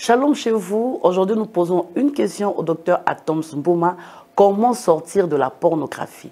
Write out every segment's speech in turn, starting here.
Shalom chez vous. Aujourd'hui, nous posons une question au docteur Atoms Mbouma. Comment sortir de la pornographie?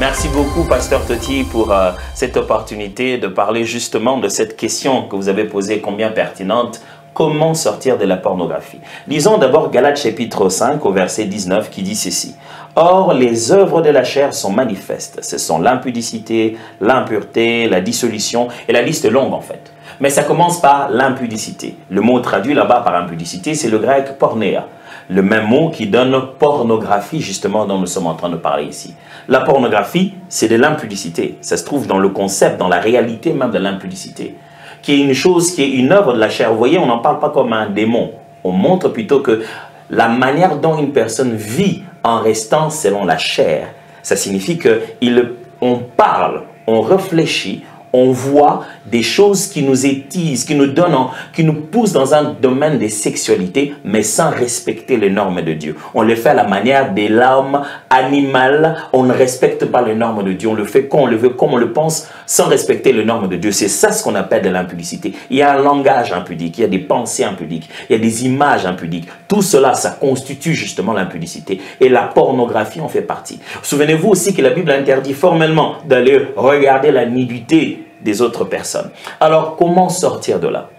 Merci beaucoup, Pasteur Toti, pour cette opportunité de parler justement de cette question que vous avez posée, combien pertinente. Comment sortir de la pornographie? Lisons d'abord Galates chapitre 5 au verset 19 qui dit ceci. Or, les œuvres de la chair sont manifestes. Ce sont l'impudicité, l'impureté, la dissolution, et la liste est longue en fait. Mais ça commence par l'impudicité. Le mot traduit là-bas par impudicité, c'est le grec pornéa. Le même mot qui donne pornographie, justement, dont nous sommes en train de parler ici. La pornographie, c'est de l'impudicité. Ça se trouve dans le concept, dans la réalité même de l'impudicité, qui est une chose, qui est une œuvre de la chair. Vous voyez, on n'en parle pas comme un démon. On montre plutôt que la manière dont une personne vit en restant selon la chair, ça signifie qu'on parle, on réfléchit, on voit des choses qui nous étisent, qui nous donnent, qui nous poussent dans un domaine de sexualité, mais sans respecter les normes de Dieu. On le fait à la manière de l'homme animal, on ne respecte pas les normes de Dieu, on le fait comme on le veut, comme on le pense, sans respecter les normes de Dieu. C'est ça ce qu'on appelle de l'impudicité. Il y a un langage impudique, il y a des pensées impudiques, il y a des images impudiques. Tout cela, ça constitue justement l'impudicité. Et la pornographie en fait partie. Souvenez-vous aussi que la Bible interdit formellement d'aller regarder la nudité des autres personnes. Alors, comment sortir de là?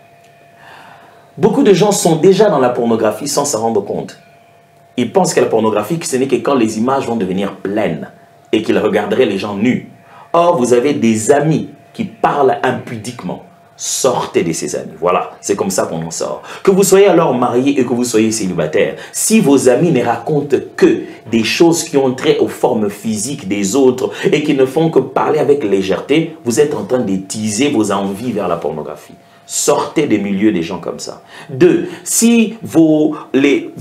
Beaucoup de gens sont déjà dans la pornographie sans s'en rendre compte. Ils pensent que la pornographie, ce n'est que quand les images vont devenir pleines et qu'ils regarderaient les gens nus. Or, vous avez des amis qui parlent impudiquement. Sortez de ces amis. Voilà, c'est comme ça qu'on en sort. Que vous soyez alors marié et que vous soyez célibataire, si vos amis ne racontent que des choses qui ont trait aux formes physiques des autres et qui ne font que parler avec légèreté, vous êtes en train de teaser vos envies vers la pornographie. Sortez des milieux des gens comme ça. 2. Si vous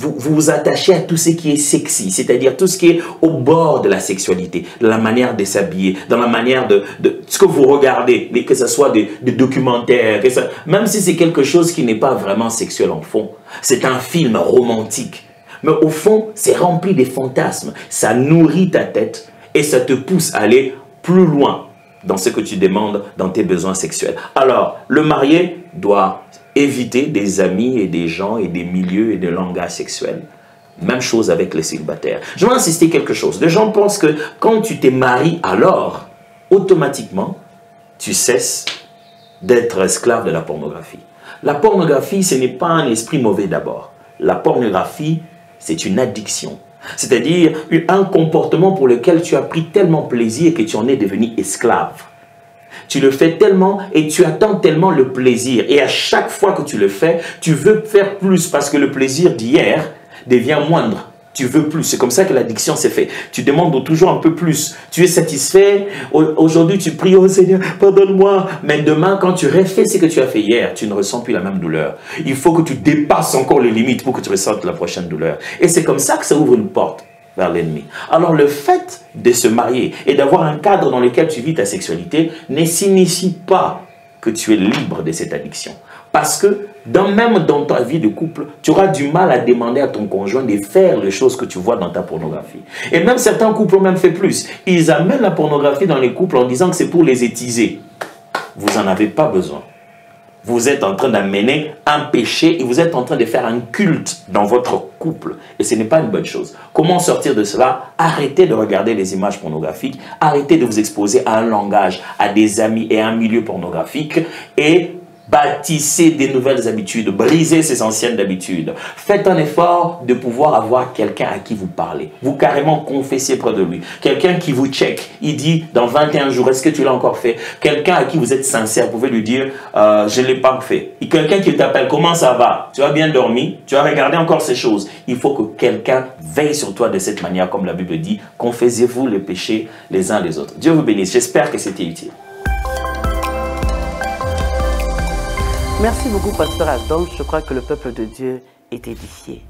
vous attachez à tout ce qui est sexy, c'est-à-dire tout ce qui est au bord de la sexualité, de la manière de s'habiller, dans la manière de ce que vous regardez, que ce soit des documentaires, même si c'est quelque chose qui n'est pas vraiment sexuel en fond, c'est un film romantique. Mais au fond, c'est rempli de fantasmes. Ça nourrit ta tête et ça te pousse à aller plus loin dans ce que tu demandes dans tes besoins sexuels. Alors, le marié doit éviter des amis et des gens et des milieux et des langages sexuels. Même chose avec les célibataires. Je vais insister quelque chose. Les gens pensent que quand tu t'es marié, alors, automatiquement, tu cesses d'être esclave de la pornographie. La pornographie, ce n'est pas un esprit mauvais d'abord. La pornographie, c'est une addiction. C'est-à-dire un comportement pour lequel tu as pris tellement plaisir que tu en es devenu esclave. Tu le fais tellement et tu attends tellement le plaisir. Et à chaque fois que tu le fais, tu veux faire plus parce que le plaisir d'hier devient moindre. Tu veux plus. C'est comme ça que l'addiction s'est faite. Tu demandes toujours un peu plus. Tu es satisfait. Aujourd'hui, tu pries, oh Seigneur, pardonne-moi. Mais demain, quand tu refais ce que tu as fait hier, tu ne ressens plus la même douleur. Il faut que tu dépasses encore les limites pour que tu ressentes la prochaine douleur. Et c'est comme ça que ça ouvre une porte vers l'ennemi. Alors, le fait de se marier et d'avoir un cadre dans lequel tu vis ta sexualité ne signifie pas que tu es libre de cette addiction. Parce que même dans ta vie de couple, tu auras du mal à demander à ton conjoint de faire les choses que tu vois dans ta pornographie. Et même certains couples ont même fait plus. Ils amènent la pornographie dans les couples en disant que c'est pour les étiser. Vous n'en avez pas besoin. Vous êtes en train d'amener un péché et vous êtes en train de faire un culte dans votre couple. Et ce n'est pas une bonne chose. Comment sortir de cela? Arrêtez de regarder les images pornographiques. Arrêtez de vous exposer à un langage, à des amis et à un milieu pornographique. Et bâtissez des nouvelles habitudes, brisez ces anciennes habitudes. Faites un effort de pouvoir avoir quelqu'un à qui vous parlez. Vous carrément confessez près de lui. Quelqu'un qui vous check. Il dit, dans 21 jours, est-ce que tu l'as encore fait? Quelqu'un à qui vous êtes sincère, vous pouvez lui dire, je ne l'ai pas fait. Et quelqu'un qui t'appelle, comment ça va? Tu as bien dormi? Tu as regardé encore ces choses? Il faut que quelqu'un veille sur toi de cette manière, comme la Bible dit, confessez-vous les péchés les uns les autres. Dieu vous bénisse. J'espère que c'était utile. Merci beaucoup, Pasteur Adam. Je crois que le peuple de Dieu est édifié.